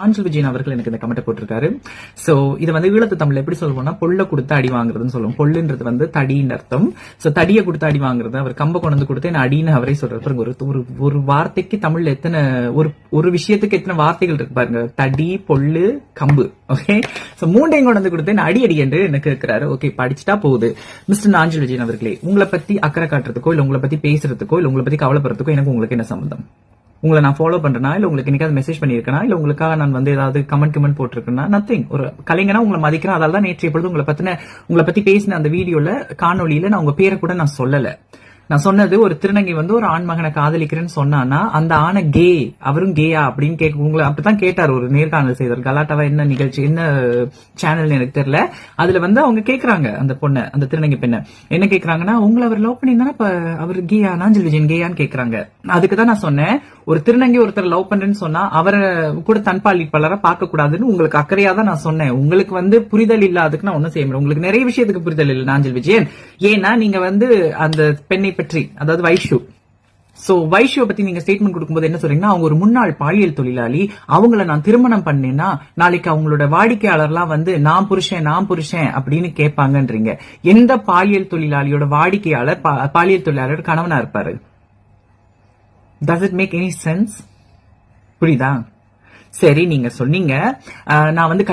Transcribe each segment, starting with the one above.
ஆஞ்சல் விஜயன் அவர்கள் எனக்கு இந்த கமெண்ட் போட்டிருக்காரு. சோ இது வந்து ஈழத்து தமிழ்ல எப்படி சொல்லுவோம்னா பொல்ல கொடுத்து அடி வாங்குறதுன்னு சொல்லுவோம். பொல்லுன்றது வந்து தடின்னு அர்த்தம். சோ தடியை கொடுத்து அடி வாங்குறது, அவர் கம்ப கொண்டு கொடுத்து என்ன அடின்னு அவரே சொல்றாரு. ஒரு வார்த்தைக்கு தமிழ்ல எத்தனை ஒரு விஷயத்துக்கு எத்தனை வார்த்தைகள் இருக்கு பாருங்க. தடி, பொல்லு, கம்பு. ஓகே, சோ மூண்டையும் கொண்டு வந்து கொடுத்து என்ன அடி அடி என்று என்ன கேட்கிறாரு. ஓகே, படிச்சுட்டா போகுது. மிஸ்டர் ஆஞ்சல் விஜயன் அவர்களே, உங்களை பத்தி அக்கறை காட்டுறதுக்கோ இல்ல உங்களை பத்தி பேசுறதுக்கோ இல்ல உங்களை பத்தி கவலைப்படுறதுக்கோ எனக்கு உங்களுக்கு என்ன சம்பந்தம்? உங்களை நான் ஃபாலோ பண்றேனா இல்ல உங்களுக்கு என்னைக்காவது மெசேஜ் பண்ணிருக்கேனா இல்ல உங்களுக்காக நான் வந்து ஏதாவது கமெண்ட் போட்டிருக்கேன்னா? நத்திங். ஒரு கலைஞனா உங்களை மதிக்கிறேன். அதால தான் நேற்று எப்பொழுது உங்களை பத்தி பேசின அந்த வீடியோல காணொலியில நான் உங்க பேரை கூட நான் சொல்லல. நான் சொன்னது ஒரு திருநங்கை வந்து ஒரு ஆண் மகனை காதலிக்கிறேன்னு சொன்னானா அந்த ஆணை கே, அவரும் கேயா அப்படின்னு கேட்க உங்களை அப்படித்தான் கேட்டார். ஒரு நேர்காணல் செய்தார். கலாட்டாவா என்ன நிகழ்ச்சி என்ன சேனல் எனக்கு தெரியல. அதுல வந்து அவங்க கேக்குறாங்க அந்த பொண்ணை, அந்த திருநங்கை பெண்ணை என்ன கேக்குறாங்கன்னா, உங்களை அவர் லவ் பண்ணியிருந்தானா இப்ப அவர் கேயா, ஆஞ்சல் விஜயன் கேயான்னு கேக்குறாங்க. அதுக்குதான் நான் சொன்னேன், ஒரு திருநங்கை ஒருத்தர் லவ் பண்றேன்னு சொன்னா அவரை கூட தன்பாலிப்பாளரை பார்க்க கூடாதுன்னு உங்களுக்கு அக்கறையா தான் நான் சொன்னேன். உங்களுக்கு வந்து புரிதல் இல்லாததுக்கு நான் ஒன்னும் செய்ய முடியும். உங்களுக்கு நிறைய விஷயத்துக்கு புரிதல் இல்லை ஆஞ்சல் விஜயன். ஏன்னா நீங்க வந்து அந்த பெண்ணை பற்றி, அதாவது வைஷு, சோ வைஷுவை பத்தி நீங்க ஸ்டேட்மெண்ட் கொடுக்கும்போது என்ன சொல்றீங்கன்னா, அவங்க ஒரு முன்னாள் பாலியல் தொழிலாளி, அவங்கள நான் திருமணம் பண்ணேன்னா நாளைக்கு அவங்களோட வாடிக்கையாளர்லாம் வந்து நான் புருஷன் அப்படின்னு கேட்பாங்கன்றீங்க. எந்த பாலியல் தொழிலாளியோட வாடிக்கையாளர் பாலியல் தொழிலாளர் கணவனா இருப்பாரு? Does it make any sense? புரியுதா? சரி, நீங்க சொன்னீங்க நான் வந்து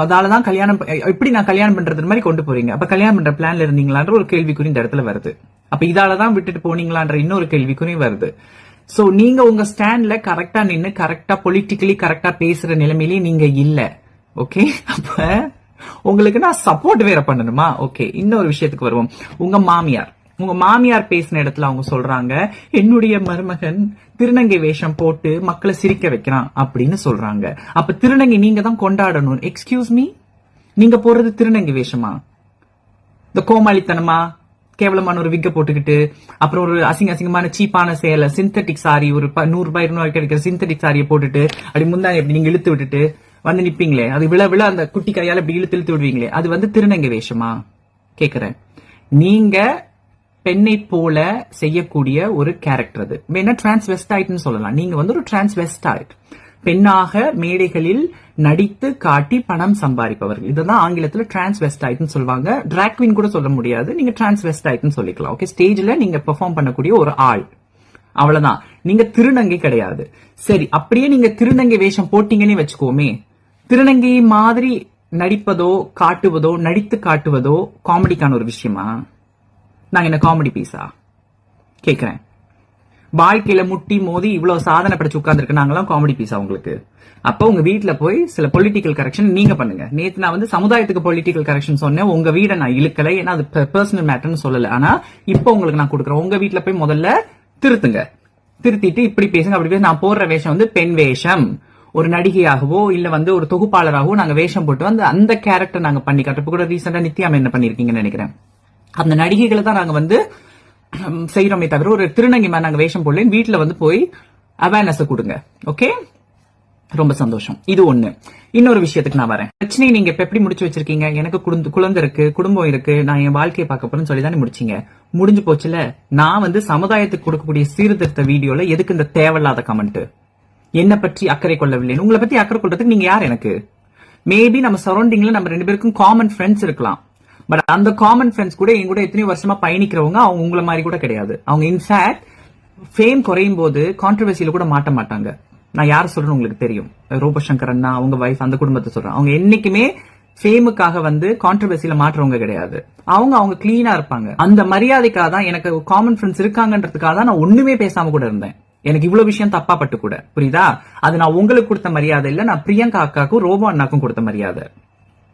அதாலதான் கல்யாணம், எப்படி நான் கல்யாணம் பண்றது மாதிரி கொண்டு போறீங்க. அப்ப கல்யாணம் பண்ற பிளான்ல இருந்தீங்களான்ற ஒரு கேள்விக்குறி இந்த இடத்துல வருது. அப்ப இதாலதான் விட்டுட்டு போனீங்களான்ற இன்னொரு கேள்விக்குறி வருது. சோ நீங்க உங்க ஸ்டாண்ட்ல கரெக்டா நின்னு கரெக்டா பொலிட்டிக்கலி கரெக்டா பேசுற நிலைமையிலேயே நீங்க இல்ல. ஓகே, அப்ப உங்களுக்கு நான் சப்போர்ட் வேற பண்ணணுமா? ஓகே, இன்னொரு விஷயத்துக்கு வருவோம். உங்க மாமியார் பேசின இடத்துல அவங்க சொல்றாங்க, என்னுடைய மருமகன் திருநங்கை வேஷம் போட்டு மக்களை சிரிக்க வைக்கிறான் அப்படின்னு சொல்றாங்க. அப்ப திருநங்கை நீங்க தான் கொண்டாடணும். எக்ஸ்கியூஸ் மீ, நீங்க போறது திருநங்கை வேஷமா? இந்த கோமாளித்தனமா கேவலமான ஒரு விக்க போட்டுக்கிட்டு அப்புறம் ஒரு அசிங்கமான சீப்பான சேலை, சிந்தட்டிக் சாரி, ஒரு 100 ரூபாய் 200 ரூபாய்க்கு கிடைக்கிற சிந்தட்டிக் சாரியை போட்டுட்டு அப்படி முந்தானி எப்படி நீங்க இழுத்து விட்டுட்டு வந்து நிப்பீங்களே, அது விழ அந்த குட்டி கையால இப்படி இழுத்து விடுவீங்களே, அது வந்து திருநங்கை வேஷமா கேக்குறேன். நீங்க பெண்ணை போல செய்யக்கூடிய ஒரு கேரக்டர். அது வேணா டிரான்ஸ்வெஸ்டைட்னு சொல்லலாம். நீங்க வந்து ஒரு டிரான்ஸ்வெஸ்டைட், பெண்ணாக மேடைகளில் நடித்து காட்டி பணம் சம்பாதிப்பவர்கள். இதுதான் ஆங்கிலத்துல டிரான்ஸ்வெஸ்டைட்னு சொல்லுவாங்க. டிராக் குவீன் கூட சொல்ல முடியாது, நீங்க டிரான்ஸ்வெஸ்டைட்னு சொல்லிக்கலாம். ஓகே, ஸ்டேஜ்ல நீங்க பெர்ஃபார்ம் பண்ணக்கூடிய ஒரு ஆள், அவ்வளவுதான். நீங்க திருநங்கை கிடையாது. சரி, அப்படியே நீங்க திருநங்கை வேஷம் போட்டீங்கன்னு வச்சுக்கோமே, திருநங்கை மாதிரி நடிப்பதோ காட்டுவதோ நடித்து காட்டுவதோ காமெடிக்கான ஒரு விஷயமா? நாங்க என்ன காமெடி பீஸா கேக்குறேன்? வாழ்க்கையில முட்டி மோதி இவ்வளவு சாதனை படைச்சு உட்கார்ந்துருக்கு நாங்களாம் காமெடி பீஸா உங்களுக்கு? அப்ப உங்க வீட்டுல போய் சில பொலிட்டிக்கல் கரெக்ஷன் நீங்க பண்ணுங்க. நேத்து நான் வந்து சமுதாயத்துக்கு பொலிட்டிக்கல் கரெக்ஷன் சொன்னேன், உங்க வீடை நான் இழுக்கல, ஏன்னா அது பர்சனல் மேட்டர்னு சொல்லல. ஆனா இப்ப உங்களுக்கு நான் கொடுக்குறேன், உங்க வீட்டுல போய் முதல்ல திருத்திட்டு இப்படி பேசுங்க அப்படி பேச. நான் போடுற வேஷம் வந்து பெண் வேஷம், ஒரு நடிகையாகவோ இல்ல வந்து ஒரு தொகுப்பாளராகவோ நாங்க வேஷம் போட்டு வந்து அந்த கேரக்டர் நாங்க பண்ணி காட்டுறப்ப கூட ரீசெண்டா நித்யாம என்ன பண்ணிருக்கீங்கன்னு நினைக்கிறேன். அந்த நடிகைகளை தான் நாங்க வந்து செய்யறோமே தவிர ஒரு திருநங்கை மாதிரி நாங்க வேஷம் போடல. வீட்டுல வந்து போய் அவேர்னஸ் கொடுங்க. ஓகே, ரொம்ப சந்தோஷம். இது ஒண்ணு. இன்னொரு விஷயத்துக்கு நான் வரேன். பிரச்சனை நீங்க இப்ப எப்படி முடிச்சு வச்சிருக்கீங்க? எனக்கு குழந்தை இருக்கு, குடும்பம் இருக்கு, நான் என் வாழ்க்கையை பார்க்க போறேன்னு சொல்லி தானே முடிச்சீங்க. முடிஞ்சு போச்சுல. நான் வந்து சமுதாயத்துக்கு கொடுக்கக்கூடிய சீர்திருத்த வீடியோல எதுக்கு இந்த தேவையில்லாத கமெண்ட்? என்ன பற்றி அக்கறை கொள்ளவில்லை. உங்களை பத்தி அக்கறை கொள்றதுக்கு நீங்க யார் எனக்கு? மேபி நம்ம சரௌண்டிங்ல நம்ம 2 பேருக்கும் காமன் ஃப்ரெண்ட்ஸ் இருக்கலாம். பட் அந்த காமன் ஃப்ரெண்ட்ஸ் கூட என் கூட எத்தனையோ வருஷமா பயணிக்கிறவங்க அவங்க உங்களை மாதிரி கூட கிடையாது. அவங்க இன்ஃபேக்ட் ஃபேம் குறையும் போது கான்ட்ரவர்சியில கூட மாட்ட மாட்டாங்க. நான் யார் சொல்றேன்னு உங்களுக்கு தெரியும். ரோபசங்கர் அண்ணா, அவங்க வைஃப், அந்த குடும்பத்தை சொல்றேன். அவங்க என்னைக்குமே ஃபேமுக்காக வந்து கான்ட்ரவர்சியில மாற்றவங்க கிடையாது. அவங்க கிளீனா இருப்பாங்க. அந்த மரியாதைக்காக தான் எனக்கு காமன் ஃப்ரெண்ட்ஸ் இருக்காங்கன்றதுக்காக தான் நான் ஒண்ணுமே பேசாம கூட இருந்தேன். எனக்கு இவ்வளவு விஷயம் தப்பா பட்டு கூட, புரியுதா? அது நான் உங்களுக்கு கொடுத்த மரியாதை இல்ல, நான் பிரியங்கா அக்காக்கும் ரோபோ அண்ணாக்கும் கொடுத்த மரியாதை,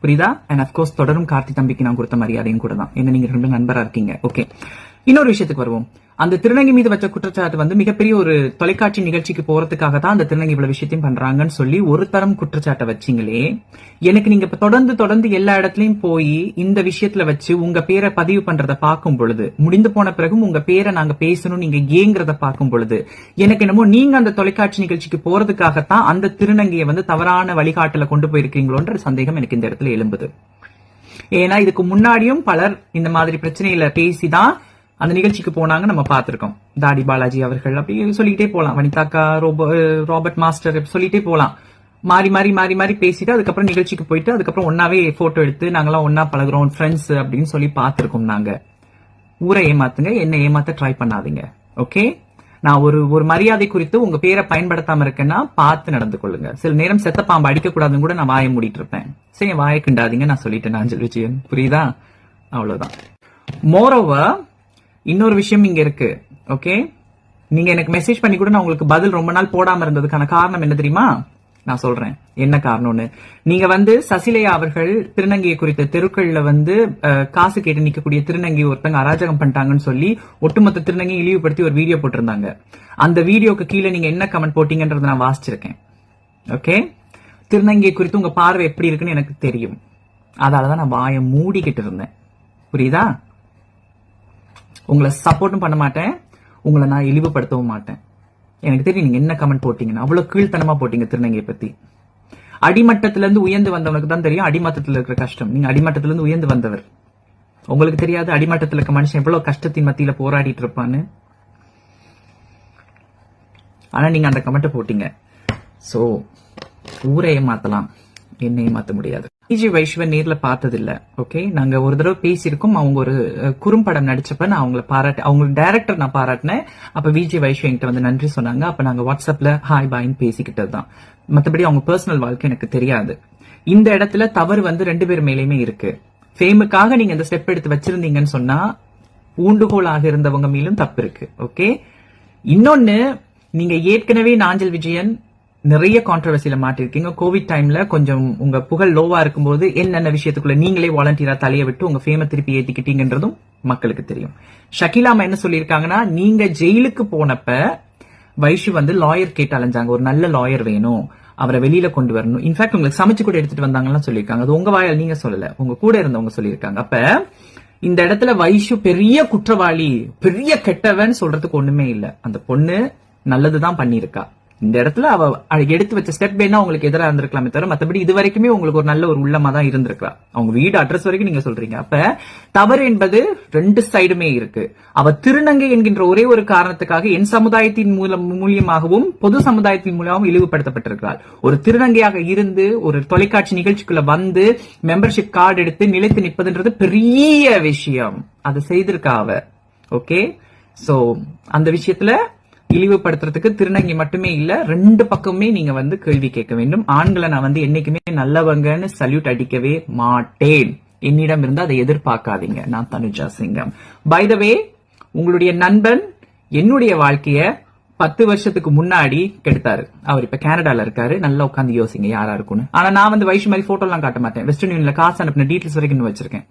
புரியுதா? அண்ட் அப்கோர்ஸ் தொடரும் கார்த்தி தம்பிக்கு நான் கொடுத்த மரியாதையும் கூட தான். என்ன நீங்க 2 நண்பரா இருக்கீங்க. ஓகே, இன்னொரு விஷயத்துக்கு வருவோம். அந்த திருநங்கை மீது வச்ச குற்றச்சாட்டு வந்து மிகப்பெரிய ஒரு தொலைக்காட்சி நிகழ்ச்சிக்கு போறதுக்காக தான் அந்த திருநங்கை இவ்வளவு விஷயத்தையும் பண்றாங்கன்னு சொல்லி ஒரு தரம் குற்றச்சாட்டை வச்சீங்களே. எனக்கு நீங்க தொடர்ந்து எல்லா இடத்துலயும் போய் இந்த விஷயத்துல வச்சு உங்க பேரை பதிவு பண்றத பார்க்கும் பொழுது, முடிந்து போன பிறகும் உங்க பேரை நாங்க பேசணும் நீங்க ஏங்கிறத பார்க்கும் பொழுது, எனக்கு என்னமோ நீங்க அந்த தொலைக்காட்சி நிகழ்ச்சிக்கு போறதுக்காகத்தான் அந்த திருநங்கையை வந்து தவறான வழிகாட்டல கொண்டு போயிருக்கீங்களோன்ற சந்தேகம் எனக்கு இந்த இடத்துல எழும்புது. ஏன்னா இதுக்கு முன்னாடியும் பலர் இந்த மாதிரி பிரச்சனையில பேசிதான் அந்த நிகழ்ச்சிக்கு போனாங்க, நம்ம பார்த்திருக்கோம். தாடி பாலாஜி அவர்கள் அப்படி சொல்லிட்டே போலாம், வனிதாக்கா, ராபர்ட் மாஸ்டர் சொல்லிட்டே போலாம். மாறி மாறி மாறி மாறி பேசிட்டு அதுக்கப்புறம் நிகழ்ச்சிக்கு போயிட்டு அதுக்கப்புறம் ஒன்னாவே போட்டோ எடுத்து நாங்கெல்லாம் ஒன்னா பழகுறோம் ஃப்ரெண்ட்ஸ் அப்படின்னு சொல்லி பார்த்திருக்கோம். நாங்க ஊரை ஏமாத்துங்க, என்ன ஏமாத்த ட்ரை பண்ணாதீங்க. ஓகே, நான் ஒரு மரியாதை குறித்து உங்க பேரை பயன்படுத்தாம இருக்கேன்னா பார்த்து நடந்து கொள்ளுங்க. சில நேரம் செத்த பாம்பு அடிக்க கூடாதுன்னு கூட நான் வாயை மூடிட்டு இருப்பேன். சரி, வாயை கிண்டாதீங்க, நான் சொல்லிட்டேன் நாஞ்சல் விஜயன், புரியுதா? அவ்வளவுதான். மோரோவர் இன்னொரு விஷயம் இங்க இருக்கு. ஓகே, நீங்க எனக்கு மெசேஜ் பண்ணி கூட நான் உங்களுக்கு பதில் ரொம்ப நாள் போடாம இருந்ததுக்கான காரணம் என்ன தெரியுமா? நான் சொல்றேன் என்ன காரணம்னு. நீங்க சசிலையா அவர்கள் திருநங்கையை குறித்த தெருக்கள்ல காசு கேட்டு நிக்கக்கூடிய திருநங்கை ஒருத்தங்க அராஜகம் பண்ணிட்டாங்கன்னு சொல்லி ஒட்டுமொத்த திருநங்கை இழிவுபடுத்தி ஒரு வீடியோ போட்டிருந்தாங்க. அந்த வீடியோக்கு கீழே நீங்க என்ன கமெண்ட் போட்டீங்கன்றத நான் வாசிச்சிருக்கேன். ஓகே, திருநங்கையை குறித்து உங்க பார்வை எப்படி இருக்குன்னு எனக்கு தெரியும். அதனாலதான் நான் வாயை மூடிக்கிட்டு இருந்தேன். புரியுதா? உங்களை சப்போர்ட்டும் பண்ண மாட்டேன், உங்களை நான் இழிவுபடுத்தவும் மாட்டேன். எனக்கு தெரியும் நீங்க என்ன கமெண்ட் போட்டீங்கன்னு. அவ்வளவு கீழ்த்தனமா போட்டீங்க திருநங்கையை பத்தி. அடிமட்டத்தில இருந்து உயர்ந்து வந்தவனுக்கு தான் தெரியும் அடிமட்டத்தில் இருக்கிற கஷ்டம். நீங்க அடிமட்டத்தில இருந்து உயர்ந்து வந்தவர், உங்களுக்கு தெரியாது அடிமட்டத்தில் இருக்க மனுஷன் எவ்வளவு கஷ்டத்தின் மத்தியில போராடிட்டு இருப்பான்னு. ஆனா நீங்க அந்த கமெண்ட் போட்டீங்க. சோ ஊரை ஏமாத்தலாம், என்ன ஏமாத்த முடியாது. விஜி வைஷ்வன் நேர்ல பார்த்தது இல்ல. ஓகே, நாங்க ஒரு தடவை பேசியிருக்கோம். அவங்க ஒரு குறும்படம் நடிச்சப்ப நான் அவங்களை அவங்க டைரக்டர் நான் பாராட்டினேன். அப்ப விஜி வைஷ்வன் என்கிட்ட நன்றி சொன்னாங்க. அப்ப நாங்க வாட்ஸ்அப்ல ஹாய் பாய்ன்னு பேசிக்கிட்டது தான். மத்தபடி அவங்க பர்சனல் வாழ்க்கை எனக்கு தெரியாது. இந்த இடத்துல தவறு ரெண்டு பேர் மேலேயுமே இருக்கு. ஃபேமுக்காக நீங்க இந்த ஸ்டெப் எடுத்து வச்சிருந்தீங்கன்னு சொன்னா ஊண்டுகோலாக இருந்தவங்க மேலும் தப்பு இருக்கு. ஓகே, இன்னொன்னு, நீங்க ஏற்கனவே நாஞ்சல் விஜயன் நிறைய கான்ட்ரவர்சியில மாட்டிருக்கீங்க. கோவிட் டைம்ல கொஞ்சம் உங்க புகழ் லோவா இருக்கும்போது என்னென்ன விஷயத்துக்குள்ள நீங்களே வாலண்டியரா தலைய விட்டு உங்க ஃபேம திருப்பி ஏத்திக்கிட்டீங்கன்றதும் மக்களுக்கு தெரியும். ஷகிலாமா என்ன சொல்லியிருக்காங்கன்னா, நீங்க ஜெயிலுக்கு போனப்ப வைஷு லாயர் கேட்டு அலைஞ்சாங்க, ஒரு நல்ல லாயர் வேணும், அவரை வெளியில கொண்டு வரணும். இன்ஃபேக்ட் உங்களுக்கு சமைச்சு கூட எடுத்துட்டு வந்தாங்கன்னு சொல்லியிருக்காங்க. அது உங்க வாயால் நீங்க சொல்லல, உங்க கூட இருந்தவங்க சொல்லியிருக்காங்க. அப்ப இந்த இடத்துல வைஷு பெரிய குற்றவாளி, பெரிய கெட்டவன் சொல்றதுக்கு ஒண்ணுமே இல்ல. அந்த பொண்ணு நல்லதுதான் பண்ணிருக்கா. இந்த இடத்துல அவ எடுத்து வச்ச ஸ்டெப் வேணா உங்களுக்கு எதிராக இருந்திருக்கலாமே தவிர மத்தபடி இது வரைக்குமே உங்களுக்கு ஒரு நல்ல ஒரு உள்ளமா தான் இருந்திருக்கா. அவங்க வீடு அட்ரஸ் வரைக்கும் நீங்க சொல்றீங்க. அப்ப தவறு என்பது ரெண்டு சைடுமே இருக்கு. அவ திருநங்கை என்கின்ற ஒரே ஒரு காரணத்துக்காக என் சமுதாயத்தின் மூலியமாகவும் பொது சமுதாயத்தின் மூலமாகவும் இழிவுபடுத்தப்பட்டிருக்கிறாள். ஒரு திருநங்கையாக இருந்து ஒரு தொலைக்காட்சி நிகழ்ச்சிக்குள்ள மெம்பர்ஷிப் கார்டு எடுத்து நிலைத்து நிற்பதுன்றது பெரிய விஷயம். அதை செய்திருக்கா அவ. ஓகே, சோ அந்த விஷயத்துல இழிவுபடுத்துறதுக்கு திருநங்கை மட்டுமே இல்ல, ரெண்டு பக்கமே நீங்க கேள்வி கேட்க வேண்டும். ஆண்களை நான் என்னைக்குமே நல்லவங்கன்னு சல்யூட் அடிக்கவே மாட்டேன். என்னிடம் இருந்து அதை எதிர்பார்க்காதீங்க. நான் தனுஜா சிங்கம். பை த வே, உங்களுடைய நண்பன் என்னுடைய வாழ்க்கைய 10 வருஷத்துக்கு முன்னாடி கெடுத்தாரு. அவர் இப்ப கனடால இருக்காரு. நல்லா உட்காந்து யோசிங்க யாரா இருக்குன்னு. ஆனா நான் வைஷு மாதிரி போட்டோ எல்லாம் காட்ட மாட்டேன். வெஸ்டர்ன் யூனியன்ல காசு அனுப்பின டீட்டெயில்ஸ் வரைக்கும் வச்சிருக்கேன்.